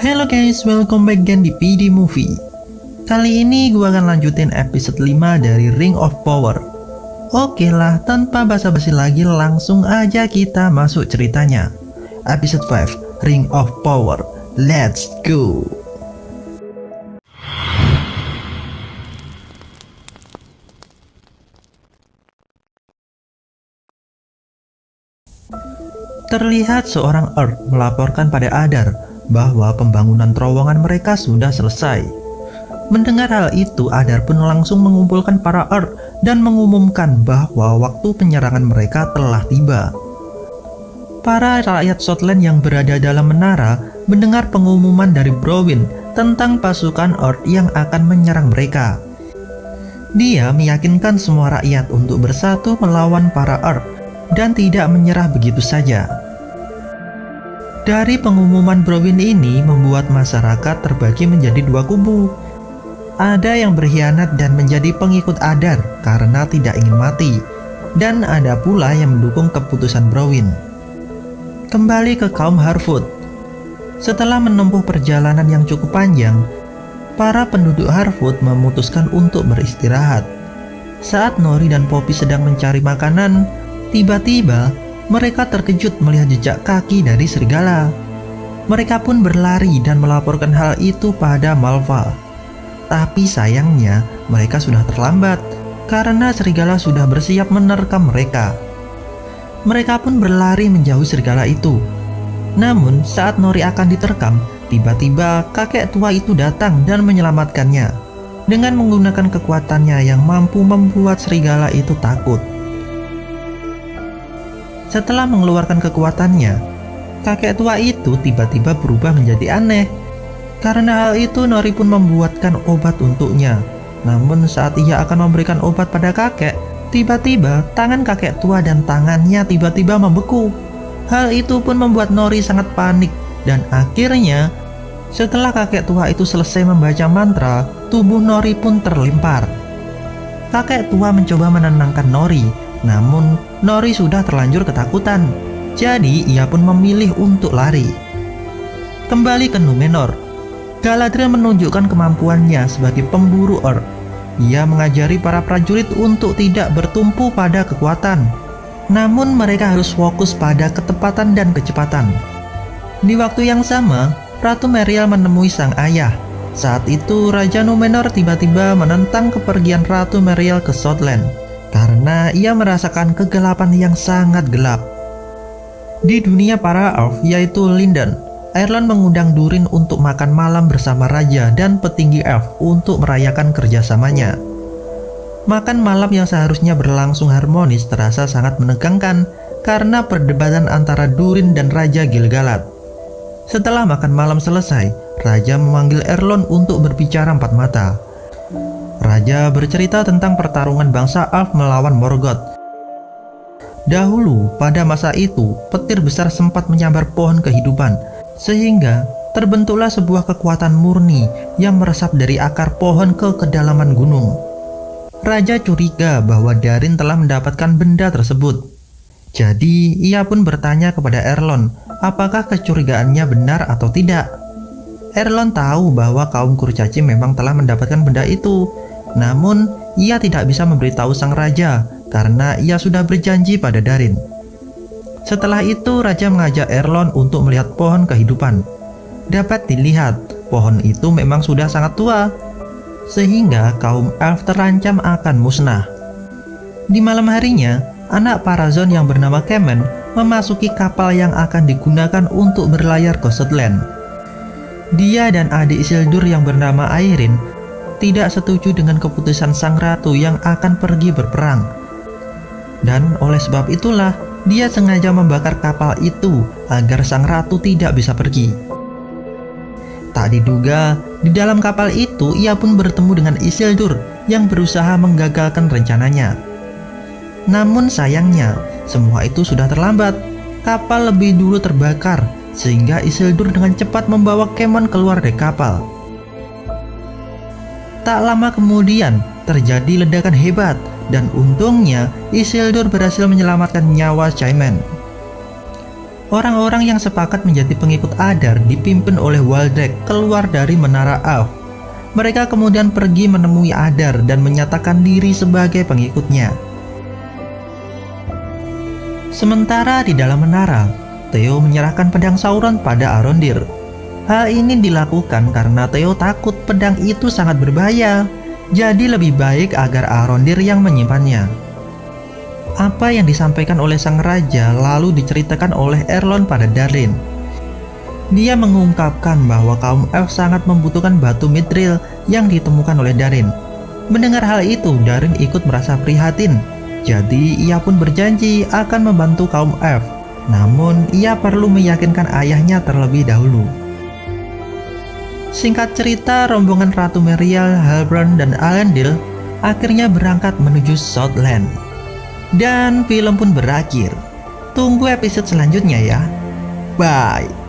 Hello guys, welcome back again di PD Movie. Kali ini gue akan lanjutin episode 5 dari Ring of Power. Oke lah, tanpa basa-basi lagi langsung aja kita masuk ceritanya. Episode 5, Ring of Power. Let's go. Terlihat seorang Earth melaporkan pada Adar bahwa pembangunan terowongan mereka sudah selesai. Mendengar hal itu, Adar pun langsung mengumpulkan para Earth dan mengumumkan bahwa waktu penyerangan mereka telah tiba. Para rakyat Southland yang berada dalam menara mendengar pengumuman dari Browin tentang pasukan Earth yang akan menyerang mereka. Dia meyakinkan semua rakyat untuk bersatu melawan para Earth dan tidak menyerah begitu saja. Dari pengumuman Browin ini membuat masyarakat terbagi menjadi dua kubu. Ada yang berkhianat dan menjadi pengikut Adar karena tidak ingin mati, dan ada pula yang mendukung keputusan Browin. Kembali ke kaum Harfoot. Setelah menempuh perjalanan yang cukup panjang, para penduduk Harfoot memutuskan untuk beristirahat. Saat Nori dan Poppy sedang mencari makanan, tiba-tiba mereka terkejut melihat jejak kaki dari serigala. Mereka pun berlari dan melaporkan hal itu pada Malva. Tapi sayangnya mereka sudah terlambat karena serigala sudah bersiap menerkam mereka. Mereka pun berlari menjauhi serigala itu. Namun saat Nori akan diterkam, tiba-tiba kakek tua itu datang dan menyelamatkannya dengan menggunakan kekuatannya yang mampu membuat serigala itu takut. Setelah mengeluarkan kekuatannya, kakek tua itu tiba-tiba berubah menjadi aneh. Karena hal itu, Nori pun membuatkan obat untuknya. Namun saat ia akan memberikan obat pada kakek, tiba-tiba tangan kakek tua dan tangannya tiba-tiba membeku. Hal itu pun membuat Nori sangat panik, dan akhirnya setelah kakek tua itu selesai membaca mantra, tubuh Nori pun terlempar. Kakek tua mencoba menenangkan Nori, namun Nori sudah terlanjur ketakutan. Jadi ia pun memilih untuk lari. Kembali ke Numenor, Galadriel menunjukkan kemampuannya sebagai pemburu Earth. Ia mengajari para prajurit untuk tidak bertumpu pada kekuatan, namun mereka harus fokus pada ketepatan dan kecepatan. Di waktu yang sama, Ratu Meriel menemui sang ayah. Saat itu Raja Numenor tiba-tiba menentang kepergian Ratu Meriel ke Southland karena ia merasakan kegelapan yang sangat gelap. Di dunia para elf yaitu Linden, Erlon mengundang Durin untuk makan malam bersama raja dan petinggi elf untuk merayakan kerjasamanya. Makan malam yang seharusnya berlangsung harmonis terasa sangat menegangkan karena perdebatan antara Durin dan Raja Gil-galad. Setelah makan malam selesai, raja memanggil Erlon untuk berbicara empat mata. Raja bercerita tentang pertarungan bangsa elf melawan Morgoth. Dahulu, pada masa itu, petir besar sempat menyambar pohon kehidupan, sehingga terbentuklah sebuah kekuatan murni yang meresap dari akar pohon ke kedalaman gunung. Raja curiga bahwa Darin telah mendapatkan benda tersebut. Jadi, ia pun bertanya kepada Erlon, apakah kecurigaannya benar atau tidak. Erlon tahu bahwa kaum kurcaci memang telah mendapatkan benda itu. Namun, ia tidak bisa memberitahu sang raja karena ia sudah berjanji pada Darin. Setelah itu, raja mengajak Erlon untuk melihat pohon kehidupan. Dapat dilihat, pohon itu memang sudah sangat tua, sehingga kaum elf terancam akan musnah. Di malam harinya, anak Parazon yang bernama Kemen memasuki kapal yang akan digunakan untuk berlayar ke Southland. Dia dan adik Isildur yang bernama Airin tidak setuju dengan keputusan sang ratu yang akan pergi berperang. Dan oleh sebab itulah, dia sengaja membakar kapal itu agar sang ratu tidak bisa pergi. Tak diduga, di dalam kapal itu ia pun bertemu dengan Isildur yang berusaha menggagalkan rencananya. Namun sayangnya, semua itu sudah terlambat. Kapal lebih dulu terbakar, sehingga Isildur dengan cepat membawa Kemon keluar dari kapal. Tak lama kemudian, terjadi ledakan hebat, dan untungnya Isildur berhasil menyelamatkan nyawa Chaimen. Orang-orang yang sepakat menjadi pengikut Adar dipimpin oleh Waldeck keluar dari Menara Alf. Mereka kemudian pergi menemui Adar dan menyatakan diri sebagai pengikutnya. Sementara di dalam menara, Theo menyerahkan pedang Sauron pada Arondir. Hal ini dilakukan karena Theo takut pedang itu sangat berbahaya, jadi lebih baik agar Arondir yang menyimpannya. Apa yang disampaikan oleh sang raja lalu diceritakan oleh Erlon pada Darin. Dia mengungkapkan bahwa kaum elf sangat membutuhkan batu mithril yang ditemukan oleh Darin. Mendengar hal itu, Darin ikut merasa prihatin. Jadi ia pun berjanji akan membantu kaum elf. Namun ia perlu meyakinkan ayahnya terlebih dahulu. Singkat cerita, rombongan Ratu Merial, Halbrand, dan Elendil akhirnya berangkat menuju Southland. Dan film pun berakhir. Tunggu episode selanjutnya ya. Bye.